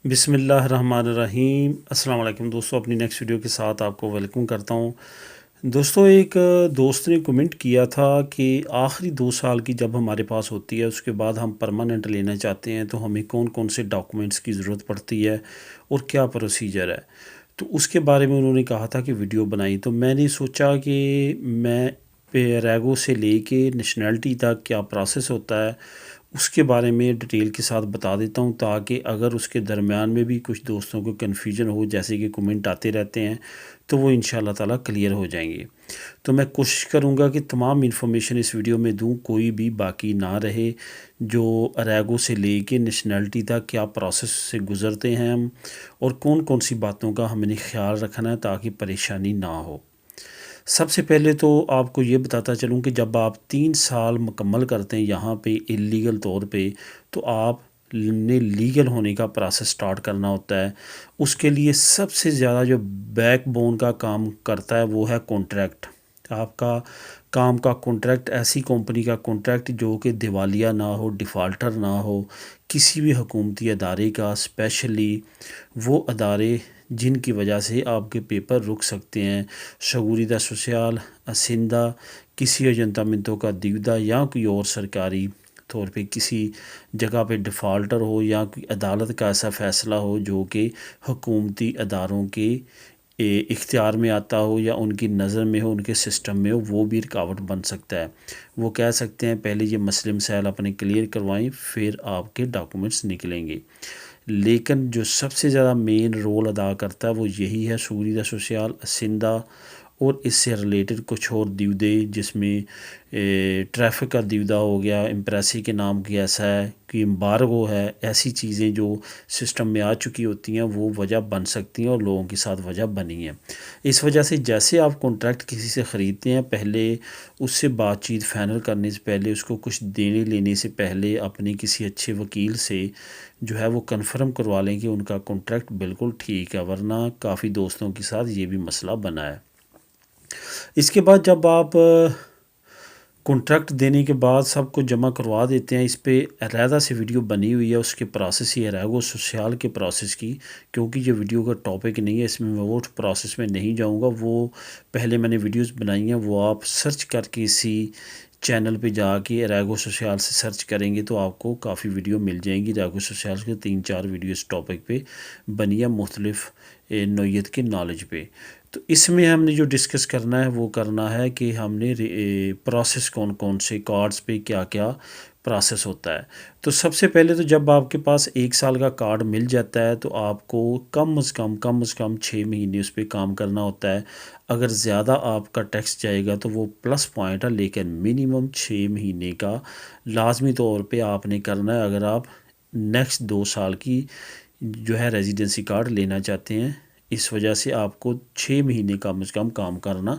بسم اللہ الرحمن الرحیم۔ السلام علیکم دوستوں، اپنی نیکسٹ ویڈیو کے ساتھ آپ کو ویلکم کرتا ہوں۔ دوستوں، ایک دوست نے کمنٹ کیا تھا کہ آخری 2 سال کی جب ہمارے پاس ہوتی ہے اس کے بعد ہم پرماننٹ لینا چاہتے ہیں تو ہمیں کون کون سے ڈاکومنٹس کی ضرورت پڑتی ہے اور کیا پروسیجر ہے، تو اس کے بارے میں انہوں نے کہا تھا کہ ویڈیو بنائی۔ تو میں نے سوچا کہ میں ریگو سے لے کے نیشنلٹی تک کیا پروسیس ہوتا ہے اس کے بارے میں ڈیٹیل کے ساتھ بتا دیتا ہوں، تاکہ اگر اس کے درمیان میں بھی کچھ دوستوں کو کنفیوژن ہو، جیسے کہ کمنٹ آتے رہتے ہیں، تو وہ انشاءاللہ تعالیٰ کلیئر ہو جائیں گے۔ تو میں کوشش کروں گا کہ تمام انفارمیشن اس ویڈیو میں دوں، کوئی بھی باقی نہ رہے۔ جو ریگو سے لے کے نیشنلٹی تک کیا پروسیس سے گزرتے ہیں ہم، اور کون کون سی باتوں کا ہم نے خیال رکھنا ہے تاکہ پریشانی نہ ہو۔ سب سے پہلے تو آپ کو یہ بتاتا چلوں کہ جب آپ 3 سال مکمل کرتے ہیں یہاں پہ اللیگل طور پہ، تو آپ نے لیگل ہونے کا پروسیس سٹارٹ کرنا ہوتا ہے۔ اس کے لیے سب سے زیادہ جو بیک بون کا کام کرتا ہے وہ ہے کانٹریکٹ۔ آپ کا کام کا کانٹریکٹ، ایسی کمپنی کا کانٹریکٹ جو کہ دیوالیہ نہ ہو، ڈیفالٹر نہ ہو، کسی بھی حکومتی ادارے کا، اسپیشلی وہ ادارے جن کی وجہ سے آپ کے پیپر رک سکتے ہیں، شگوریدہ سوسیال، اسندہ، کسی ایجنتا منتوں کا دیودہ، یا کوئی اور سرکاری طور پہ کسی جگہ پہ ڈیفالٹر ہو، یا کوئی عدالت کا ایسا فیصلہ ہو جو کہ حکومتی اداروں کے اختیار میں آتا ہو یا ان کی نظر میں ہو، ان کے سسٹم میں ہو، وہ بھی رکاوٹ بن سکتا ہے۔ وہ کہہ سکتے ہیں پہلے یہ مسئلے مسائل اپنے کلیئر کروائیں، پھر آپ کے ڈاکومنٹس نکلیں گے۔ لیکن جو سب سے زیادہ مین رول ادا کرتا ہے وہ یہی ہے، شگوریدہ سوسیال، اسندہ اور اس سے ریلیٹڈ کچھ اور دیودے، جس میں ٹریفک کا دیودہ ہو گیا، امپریسی کے نام کی ایسا ہے کہ امبارگو ہے، ایسی چیزیں جو سسٹم میں آ چکی ہوتی ہیں وہ وجہ بن سکتی ہیں اور لوگوں کے ساتھ وجہ بنی ہے۔ اس وجہ سے جیسے آپ کانٹریکٹ کسی سے خریدتے ہیں، پہلے اس سے بات چیت فائنل کرنے سے پہلے، اس کو کچھ دینے لینے سے پہلے اپنے کسی اچھے وکیل سے جو ہے وہ کنفرم کروا لیں کہ ان کا کانٹریکٹ بالکل ٹھیک ہے، ورنہ کافی دوستوں کے ساتھ یہ بھی مسئلہ بنا ہے۔ اس کے بعد جب آپ کانٹریکٹ دینے کے بعد سب کو جمع کروا دیتے ہیں، اس پہ علیحدہ سے ویڈیو بنی ہوئی ہے اس کے پروسیس ہی ریگو سوسیال کے پروسیس کی، کیونکہ یہ ویڈیو کا ٹاپک نہیں ہے، اس میں وہ پروسیس میں نہیں جاؤں گا۔ وہ پہلے میں نے ویڈیوز بنائی ہیں، وہ آپ سرچ کر کے اسی چینل پہ جا کے ریگو سوسیال سے سرچ کریں گے تو آپ کو کافی ویڈیو مل جائیں گی۔ ریگو سوسیال کے 3-4 ویڈیو اس ٹاپک پہ بنی ہے، مختلف نوعیت کے نالج پہ۔ تو اس میں ہم نے جو ڈسکس کرنا ہے وہ کرنا ہے کہ ہم نے پروسیس کون کون سے کارڈز پہ کیا کیا پروسیس ہوتا ہے۔ تو سب سے پہلے تو جب آپ کے پاس 1 سال کا کارڈ مل جاتا ہے تو آپ کو کم از کم 6 مہینے اس پہ کام کرنا ہوتا ہے۔ اگر زیادہ آپ کا ٹیکس جائے گا تو وہ پلس پوائنٹ ہے، لیکن منیمم 6 مہینے کا لازمی طور پہ آپ نے کرنا ہے اگر آپ نیکسٹ 2 سال کی جو ہے ریزیڈنسی کارڈ لینا چاہتے ہیں۔ اس وجہ سے آپ کو 6 مہینے کم از کم کام کرنا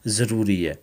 ضروری ہے۔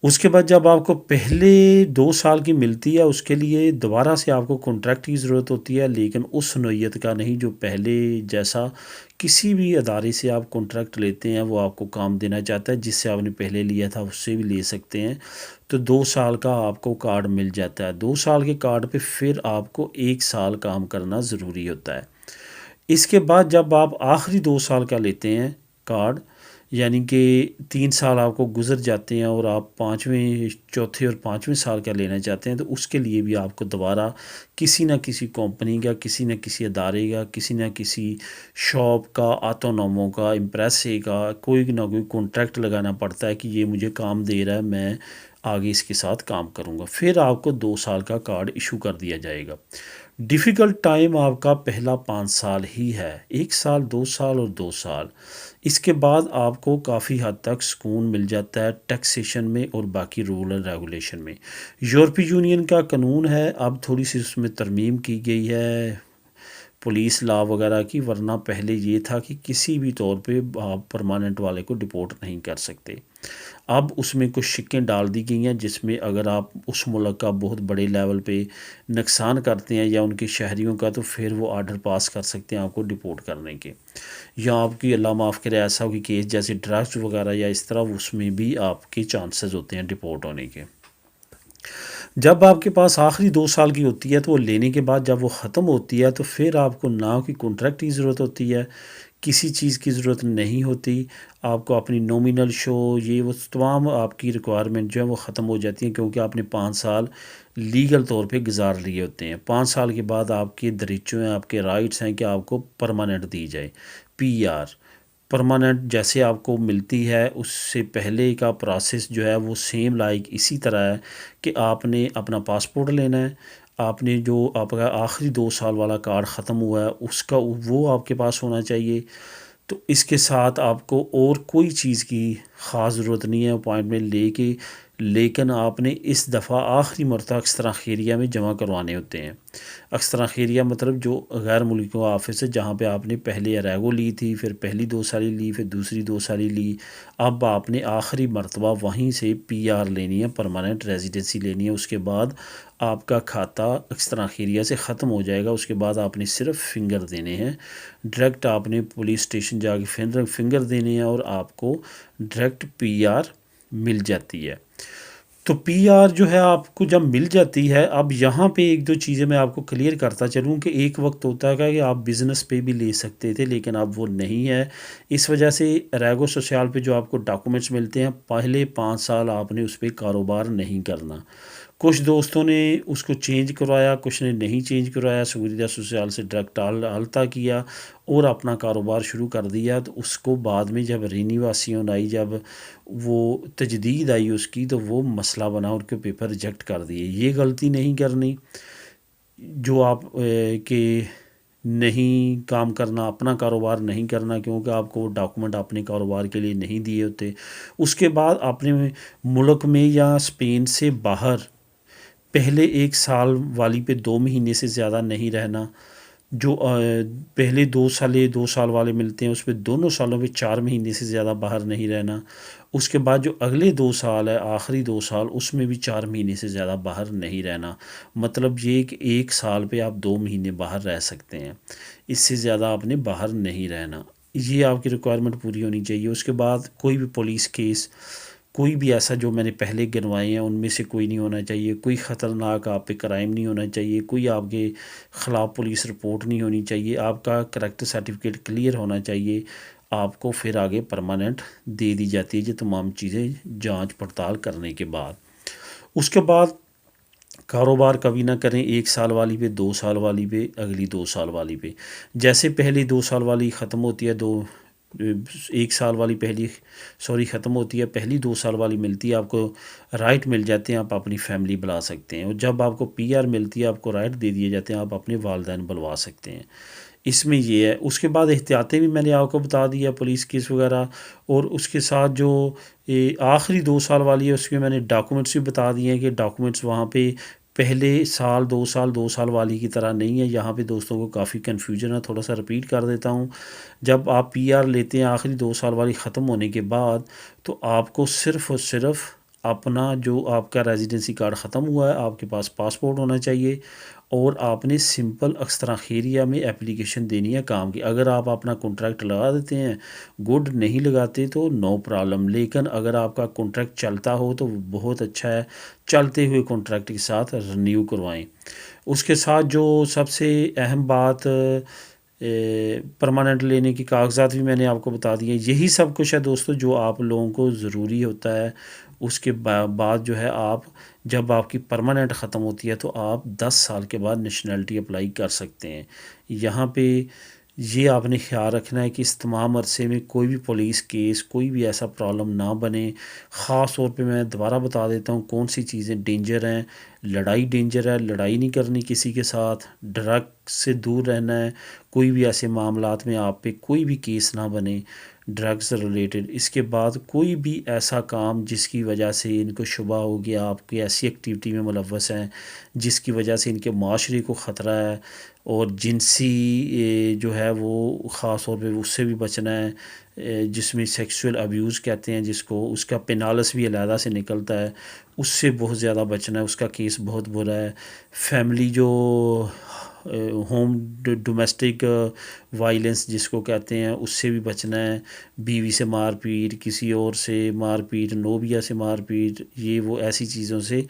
اس کے بعد جب آپ کو پہلے 2 سال کی ملتی ہے، اس کے لیے دوبارہ سے آپ کو کانٹریکٹ کی ضرورت ہوتی ہے، لیکن اس نوعیت کا نہیں جو پہلے جیسا کسی بھی ادارے سے آپ کانٹریکٹ لیتے ہیں وہ آپ کو کام دینا چاہتا ہے، جس سے آپ نے پہلے لیا تھا اس سے بھی لے سکتے ہیں۔ تو 2 سال کا آپ کو کارڈ مل جاتا ہے۔ 2 سال کے کارڈ پہ پھر آپ کو 1 سال کام کرنا ضروری ہوتا ہے۔ اس کے بعد جب آپ آخری 2 سال کا لیتے ہیں کارڈ، یعنی کہ 3 سال آپ کو گزر جاتے ہیں اور آپ چوتھے اور پانچویں سال کا لینا چاہتے ہیں، تو اس کے لیے بھی آپ کو دوبارہ کسی نہ کسی کمپنی کا، کسی نہ کسی ادارے کا، کسی نہ کسی شاپ کا، آٹونومو کا، امپریسے کا کوئی نہ کوئی کانٹریکٹ لگانا پڑتا ہے کہ یہ مجھے کام دے رہا ہے، میں آگے اس کے ساتھ کام کروں گا۔ پھر آپ کو 2 سال کا کارڈ ایشو کر دیا جائے گا۔ ڈیفیکلٹ ٹائم آپ کا پہلا 5 سال ہی ہے، 1 سال، 2 سال اور 2 سال۔ اس کے بعد آپ کو کافی حد تک سکون مل جاتا ہے ٹیکسیشن میں اور باقی رول اینڈ ریگولیشن میں۔ یورپی یونین کا قانون ہے، اب تھوڑی سی اس میں ترمیم کی گئی ہے پولیس لا وغیرہ کی، ورنہ پہلے یہ تھا کہ کسی بھی طور پہ آپ پرماننٹ والے کو ڈپورٹ نہیں کر سکتے۔ اب اس میں کچھ شکیں ڈال دی گئی ہیں، جس میں اگر آپ اس ملک کا بہت بڑے لیول پہ نقصان کرتے ہیں یا ان کے شہریوں کا، تو پھر وہ آرڈر پاس کر سکتے ہیں آپ کو ڈپورٹ کرنے کے، یا آپ کی اللہ معاف کرے ایسا کوئی کیس جیسے ڈرگس وغیرہ یا اس طرح، اس میں بھی آپ کے چانسز ہوتے ہیں ڈپورٹ ہونے کے۔ جب آپ کے پاس آخری 2 سال کی ہوتی ہے تو وہ لینے کے بعد جب وہ ختم ہوتی ہے تو پھر آپ کو نہ کوئی کنٹریکٹ کی ضرورت ہوتی ہے، کسی چیز کی ضرورت نہیں ہوتی، آپ کو اپنی نومینل شو یہ وہ تمام آپ کی ریکوائرمنٹ جو ہے وہ ختم ہو جاتی ہیں، کیونکہ آپ نے 5 سال لیگل طور پہ گزار لیے ہوتے ہیں۔ 5 سال کے بعد آپ کے دریچوں ہیں، آپ کے رائٹس ہیں کہ آپ کو پرماننٹ دی جائے، پی آر پرماننٹ جیسے آپ کو ملتی ہے، اس سے پہلے کا پروسیس جو ہے وہ سیم لائک اسی طرح ہے کہ آپ نے اپنا پاسپورٹ لینا ہے، آپ نے جو آپ کا آخری 2 سال والا کارڈ ختم ہوا ہے اس کا وہ آپ کے پاس ہونا چاہیے۔ تو اس کے ساتھ آپ کو اور کوئی چیز کی خاص ضرورت نہیں ہے اپوائنٹمنٹ لے کے، لیکن آپ نے اس دفعہ آخری مرتبہ اکسترا خیریہ میں جمع کروانے ہوتے ہیں۔ اکسترا خیریہ مطلب جو غیر ملکیوں کا آفس ہے جہاں پہ آپ نے پہلے اریگو لی تھی، پھر پہلی 2 سالی لی، پھر دوسری 2 سالی لی، اب آپ نے آخری مرتبہ وہیں سے پی آر لینی ہے، پرماننٹ ریزیڈنسی لینی ہے۔ اس کے بعد آپ کا کھاتہ اکسترا خیریہ سے ختم ہو جائے گا، اس کے بعد آپ نے صرف فنگر دینے ہیں، ڈائریکٹ آپ نے پولیس اسٹیشن جا کے فنگر دینے ہیں اور آپ کو ڈائریکٹ پی آر مل جاتی ہے۔ تو پی آر جو ہے آپ کو جب مل جاتی ہے، اب یہاں پہ ایک دو چیزیں میں آپ کو کلیئر کرتا چلوں کہ ایک وقت ہوتا ہے کہ آپ بزنس پہ بھی لے سکتے تھے لیکن اب وہ نہیں ہے، اس وجہ سے ریگو سوشیال پہ جو آپ کو ڈاکومنٹس ملتے ہیں پہلے 5 سال آپ نے اس پہ کاروبار نہیں کرنا۔ کچھ دوستوں نے اس کو چینج کروایا، کچھ نے نہیں چینج کروایا، سگریدہ سوشیال سے ڈائریکٹ التا کیا اور اپنا کاروبار شروع کر دیا۔ تو اس کو بعد میں جب رینیواسیون آئی، جب وہ تجدید آئی اس کی، تو وہ مسئلہ بنا، ان کے پیپر ریجیکٹ کر دیے۔ یہ غلطی نہیں کرنی جو آپ کہ نہیں کام کرنا، اپنا کاروبار نہیں کرنا، کیونکہ آپ کو وہ ڈاکومنٹ اپنے کاروبار کے لیے نہیں دیے ہوتے۔ اس کے بعد اپنے ملک میں یا اسپین سے باہر پہلے 1 سال والی پہ 2 مہینے سے زیادہ نہیں رہنا، جو پہلے 2 سال والے ملتے ہیں اس پہ دونوں سالوں پہ 4 مہینے سے زیادہ باہر نہیں رہنا۔ اس کے بعد جو اگلے 2 سال ہے، آخری 2 سال، اس میں بھی 4 مہینے سے زیادہ باہر نہیں رہنا۔ مطلب یہ کہ 1 سال پہ آپ 2 مہینے باہر رہ سکتے ہیں، اس سے زیادہ آپ نے باہر نہیں رہنا، یہ آپ کی ریکوائرمنٹ پوری ہونی چاہیے۔ اس کے بعد کوئی بھی پولیس کیس، کوئی بھی ایسا جو میں نے پہلے گنوائے ہیں ان میں سے کوئی نہیں ہونا چاہیے، کوئی خطرناک آپ پہ کرائم نہیں ہونا چاہیے، کوئی آپ کے خلاف پولیس رپورٹ نہیں ہونی چاہیے، آپ کا کریکٹر سرٹیفکیٹ کلیئر ہونا چاہیے، آپ کو پھر آگے پرماننٹ دے دی جاتی ہے یہ تمام چیزیں جانچ پڑتال کرنے کے بعد۔ اس کے بعد کاروبار کبھی نہ کریں 1 سال والی پہ، 2 سال والی پہ، اگلی 2 سال والی پہ۔ جیسے پہلی 2 سال والی ختم ہوتی ہے، 1 سال والی ختم ہوتی ہے، پہلی 2 سال والی ملتی ہے، آپ کو رائٹ مل جاتے ہیں، آپ اپنی فیملی بلا سکتے ہیں، اور جب آپ کو پی آر ملتی ہے آپ کو رائٹ دے دیے جاتے ہیں، آپ اپنے والدین بلوا سکتے ہیں۔ اس میں یہ ہے۔ اس کے بعد احتیاطیں بھی میں نے آپ کو بتا دی ہے، پولیس کیس وغیرہ، اور اس کے ساتھ جو آخری 2 سال والی ہے اس میں نے ڈاکومنٹس بھی بتا دیے ہیں کہ ڈاکومنٹس وہاں پہ پہلے 2 سال والی کی طرح نہیں ہے۔ یہاں پہ دوستوں کو کافی کنفیوژن ہے، تھوڑا سا رپیٹ کر دیتا ہوں۔ جب آپ پی آر لیتے ہیں آخری 2 سال والی ختم ہونے کے بعد، تو آپ کو صرف اور صرف اپنا جو آپ کا ریزیڈنسی کارڈ ختم ہوا ہے، آپ کے پاس پاسپورٹ ہونا چاہیے، اور آپ نے سمپل اکسترا خیریہ میں اپلیکیشن دینی ہے کام کی۔ اگر آپ اپنا کنٹریکٹ لگا دیتے ہیں گڈ، نہیں لگاتے تو نو پرابلم، لیکن اگر آپ کا کنٹریکٹ چلتا ہو تو بہت اچھا ہے، چلتے ہوئے کنٹریکٹ کے ساتھ رینیو کروائیں۔ اس کے ساتھ جو سب سے اہم بات، پرماننٹ لینے کی کاغذات بھی میں نے آپ کو بتا دیے۔ یہی سب کچھ ہے دوستو جو آپ لوگوں کو ضروری ہوتا ہے۔ اس کے بعد جو ہے جب آپ کی پرماننٹ ختم ہوتی ہے تو آپ 10 سال کے بعد نیشنلٹی اپلائی کر سکتے ہیں۔ یہاں پہ یہ آپ نے خیال رکھنا ہے کہ اس تمام عرصے میں کوئی بھی پولیس کیس، کوئی بھی ایسا پرابلم نہ بنے۔ خاص طور پہ میں دوبارہ بتا دیتا ہوں کون سی چیزیں ڈینجر ہیں۔ لڑائی ڈینجر ہے، لڑائی نہیں کرنی کسی کے ساتھ، ڈرگ سے دور رہنا ہے، کوئی بھی ایسے معاملات میں آپ پہ کوئی بھی کیس نہ بنے ڈرگز ریلیٹڈ۔ اس کے بعد کوئی بھی ایسا کام جس کی وجہ سے ان کو شبہ ہو گیا آپ کی ایسی ایکٹیویٹی میں ملوث ہیں جس کی وجہ سے ان کے معاشرے کو خطرہ ہے، اور جنسی جو ہے وہ خاص طور پہ اس سے بھی بچنا ہے، جس میں سیکسول ابیوز کہتے ہیں جس کو، اس کا پینالس بھی علیحدہ سے نکلتا ہے، اس سے بہت زیادہ بچنا ہے، اس کا کیس بہت برا ہے۔ فیملی جو ہوم ڈومیسٹک وائلنس جس کو کہتے ہیں اس سے بھی بچنا ہے، بیوی سے مار پیٹ، کسی اور سے مار پیٹ، نوبیا سے مار پیٹ، یہ وہ ایسی چیزوں سے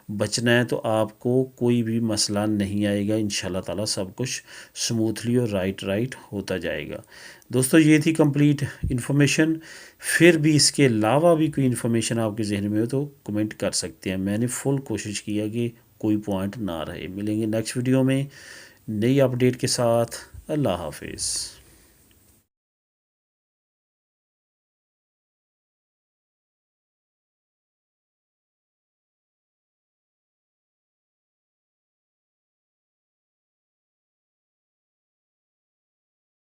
بچنا ہے، تو آپ کو کوئی بھی مسئلہ نہیں آئے گا، انشاءاللہ تعالیٰ سب کچھ سموتھلی اور رائٹ ہوتا جائے گا۔ دوستو یہ تھی کمپلیٹ انفارمیشن، پھر بھی اس کے علاوہ بھی کوئی انفارمیشن آپ کے ذہن میں ہو تو کمنٹ کر سکتے ہیں، میں نے فل کوشش کیا کہ کوئی پوائنٹ نہ رہے۔ ملیں گے نیکسٹ ویڈیو میں نئی اپڈیٹ کے ساتھ، اللہ حافظ۔